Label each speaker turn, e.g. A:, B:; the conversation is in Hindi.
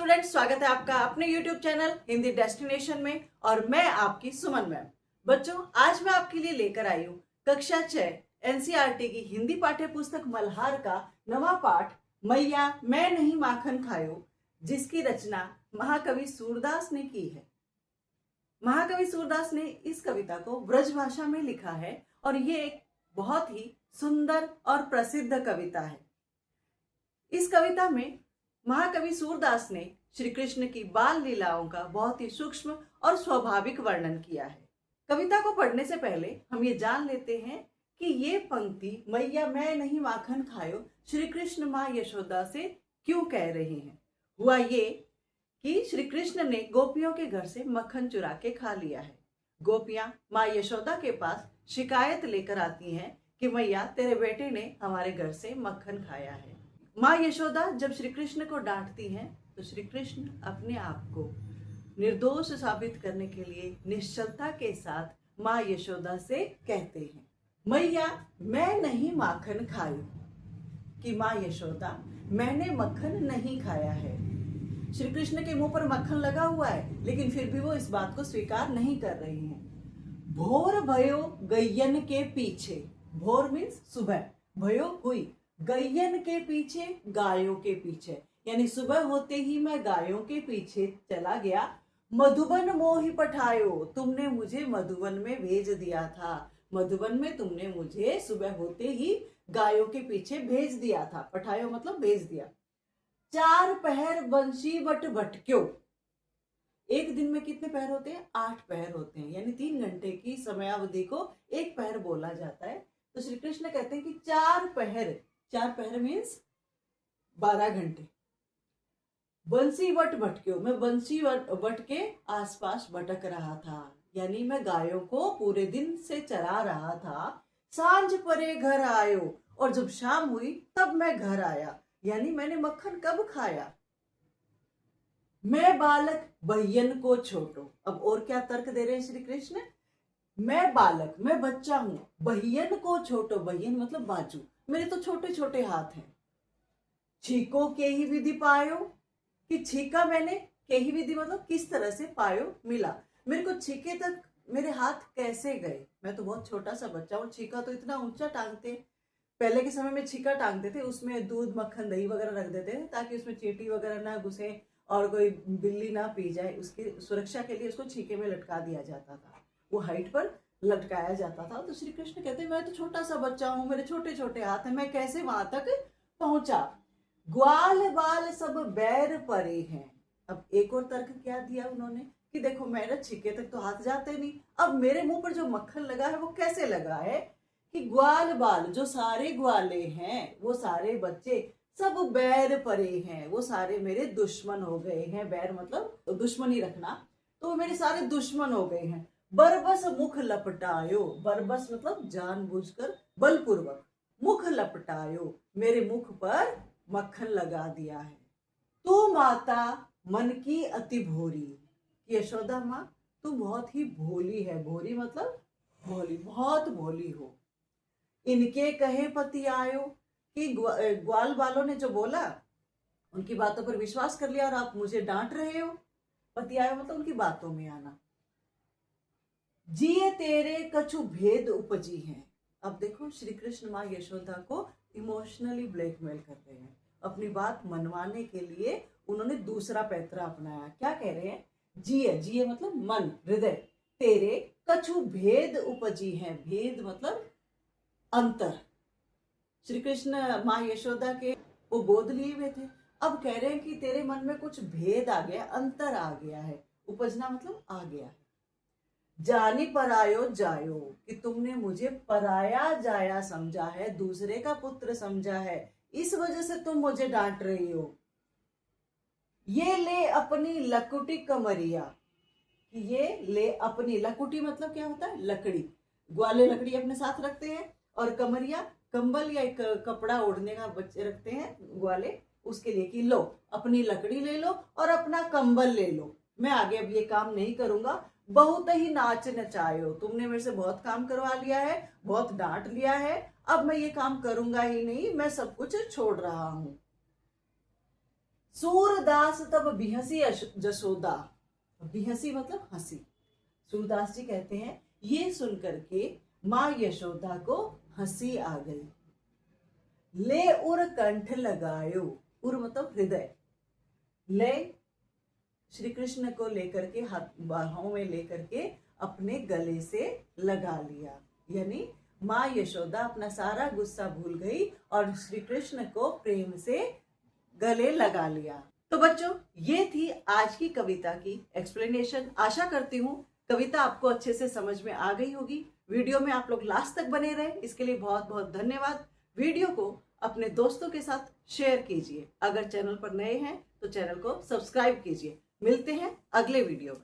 A: स्टूडेंट्स, स्वागत है आपका अपने YouTube चैनल हिंदी डेस्टिनेशन में और मैं आपकी सुमन मैम। बच्चों, आज मैं आपके लिए लेकर आई हूँ कक्षा 6 एनसीईआरटी की हिंदी पाठ्य पुस्तक मल्हार का नवा पाठ मैया मैं नहीं माखन खायो, जिसकी रचना महाकवि सूरदास ने की है। महाकवि सूरदास ने इस कविता को ब्रज भाषा में लिखा है और ये एक बहुत ही सुंदर और प्रसिद्ध कविता है। इस कविता में महाकवि सूरदास ने श्री कृष्ण की बाल लीलाओं का बहुत ही सूक्ष्म और स्वाभाविक वर्णन किया है। कविता को पढ़ने से पहले हम ये जान लेते हैं कि ये पंक्ति मैया मैं नहीं माखन खायो श्री कृष्ण माँ यशोदा से क्यों कह रहे हैं। हुआ ये कि श्री कृष्ण ने गोपियों के घर से मक्खन चुरा के खा लिया है। गोपियां माँ यशोदा के पास शिकायत लेकर आती हैं कि मैया तेरे बेटे ने हमारे घर से मक्खन खाया है। माँ यशोदा जब श्री कृष्ण को डांटती हैं तो श्री कृष्ण अपने आप को निर्दोष साबित करने के लिए निश्चलता के साथ माँ यशोदा से कहते हैं, मैया मैं नहीं माखन खाई। कि माँ यशोदा मैंने मक्खन नहीं खाया है। श्री कृष्ण के मुंह पर मक्खन लगा हुआ है लेकिन फिर भी वो इस बात को स्वीकार नहीं कर रहे हैं। भोर भयो गैयन के पीछे, भोर मीन्स सुबह, भयो हुई, गैयन के पीछे गायों के पीछे, यानी सुबह होते ही मैं गायों के पीछे चला गया। मधुबन मोहि पठायो, तुमने मुझे मधुबन में भेज दिया था। मधुबन में तुमने मुझे सुबह होते ही गायों के पीछे भेज दिया था। पठायो मतलब भेज दिया। चार पहर बंशी बट भटक्यो, एक दिन में कितने पहर होते हैं? 8 पहर होते हैं, यानी 3 घंटे की समयावधि को एक पहर बोला जाता है। तो श्री कृष्ण कहते हैं कि 4 पहर, 4 पहर मीन्स 12 घंटे। बंसी वट भटक्यो, मैं बंसी वट के आसपास भटक रहा था, यानी मैं गायों को पूरे दिन से चरा रहा था। सांझ परे घर आयो, और जब शाम हुई तब मैं घर आया, यानी मैंने मक्खन कब खाया। मैं बालक बहियन को छोटो, अब और क्या तर्क दे रहे हैं श्री कृष्ण। मैं बालक, मैं बच्चा हूं, बहियन को छोटो, बहियन मतलब बाजू, मेरे तो छोटे छोटे हाथ हैं। छीको के ही विधि पायो, कि छीका मैंने, के ही विधि मतलब किस तरह से, पायो मिला, मेरे को छीके तक मेरे हाथ कैसे गए। मैं तो बहुत छोटा सा बच्चा हूँ, छीका तो इतना ऊंचा टांगते, पहले के समय में छीका टांगते थे, उसमें दूध मक्खन दही वगैरह रख देते थे ताकि उसमें चींटी वगैरह ना घुसे और कोई बिल्ली ना पी जाए। उसकी सुरक्षा के लिए उसको छीके में लटका दिया जाता था, वो हाइट पर लटकाया जाता था। तो श्री कृष्ण कहते मैं तो छोटा सा बच्चा हूँ, मेरे छोटे छोटे हाथ हैं, मैं कैसे वहां तक पहुंचा। ग्वाल बाल सब बैर परे हैं। अब एक और तर्क क्या दिया उन्होंने कि देखो मेरे छीके तक तो हाथ जाते नहीं, अब मेरे मुंह पर जो मक्खन लगा है वो कैसे लगा है कि ग्वाल बाल, जो सारे ग्वाले हैं, वो सारे बच्चे सब बैर परे हैं, वो सारे मेरे दुश्मन हो गए हैं। बैर मतलब दुश्मनी रखना, तो वो मेरे सारे दुश्मन हो गए हैं। बरबस मुख लपटायो, बरबस मतलब जानबूझकर बलपूर्वक, मुख लपटायो, मेरे मुख पर मक्खन लगा दिया है। तू माता मन की अति भोरी, यशोदा माँ तू बहुत ही भोली है। भोरी मतलब भोली, बहुत भोली हो। इनके कहे पति आयो, कि ग्वाल बालों ने जो बोला उनकी बातों पर विश्वास कर लिया और आप मुझे डांट रहे हो। पति आयो मतलब उनकी बातों में आना। जिए तेरे कछु भेद उपजी हैं। अब देखो श्री कृष्ण माँ यशोदा को इमोशनली ब्लैकमेल कर रहे हैं, अपनी बात मनवाने के लिए उन्होंने दूसरा पैतरा अपनाया। क्या कह रहे हैं? जिए, जिए मतलब मन, हृदय, तेरे कछु भेद उपजी हैं, भेद मतलब अंतर। श्री कृष्ण माँ यशोदा के वो गोद लिए हुए थे, अब कह रहे हैं कि तेरे मन में कुछ भेद आ गया, अंतर आ गया है। उपजना मतलब आ गया है। जानी परायो जायो, कि तुमने मुझे पराया जाया समझा है, दूसरे का पुत्र समझा है, इस वजह से तुम मुझे डांट रही हो। ये ले अपनी लकुटी कमरिया, ये ले अपनी, लकुटी मतलब क्या होता है? लकड़ी। ग्वाले लकड़ी अपने साथ रखते हैं और कमरिया कंबल या एक कपड़ा ओढ़ने का बच्चे रखते हैं ग्वाले, उसके लिए कि लो अपनी लकड़ी ले लो और अपना कंबल ले लो, मैं आगे अब ये काम नहीं करूंगा। बहुत ही नाच नचायो, तुमने मेरे से बहुत काम करवा लिया है, बहुत डांट लिया है, अब मैं ये काम करूंगा ही नहीं, मैं सब कुछ छोड़ रहा हूं। सूरदास तब बिहसी जशोदा, बिहसी मतलब हंसी। सूरदास जी कहते हैं ये सुन करके माँ यशोदा को हंसी आ गई। ले उर कंठ लगायो, उर मतलब हृदय, ले श्री कृष्ण को लेकर के हाथ बाहों में लेकर के अपने गले से लगा लिया, यानी माँ यशोदा अपना सारा गुस्सा भूल गई और श्री कृष्ण को प्रेम से गले लगा लिया। तो बच्चों, ये थी आज की कविता की एक्सप्लेनेशन। आशा करती हूँ कविता आपको अच्छे से समझ में आ गई होगी। वीडियो में आप लोग लास्ट तक बने रहे, इसके लिए बहुत बहुत धन्यवाद। वीडियो को अपने दोस्तों के साथ शेयर कीजिए। अगर चैनल पर नए हैं तो चैनल को सब्सक्राइब कीजिए। मिलते हैं अगले वीडियो में।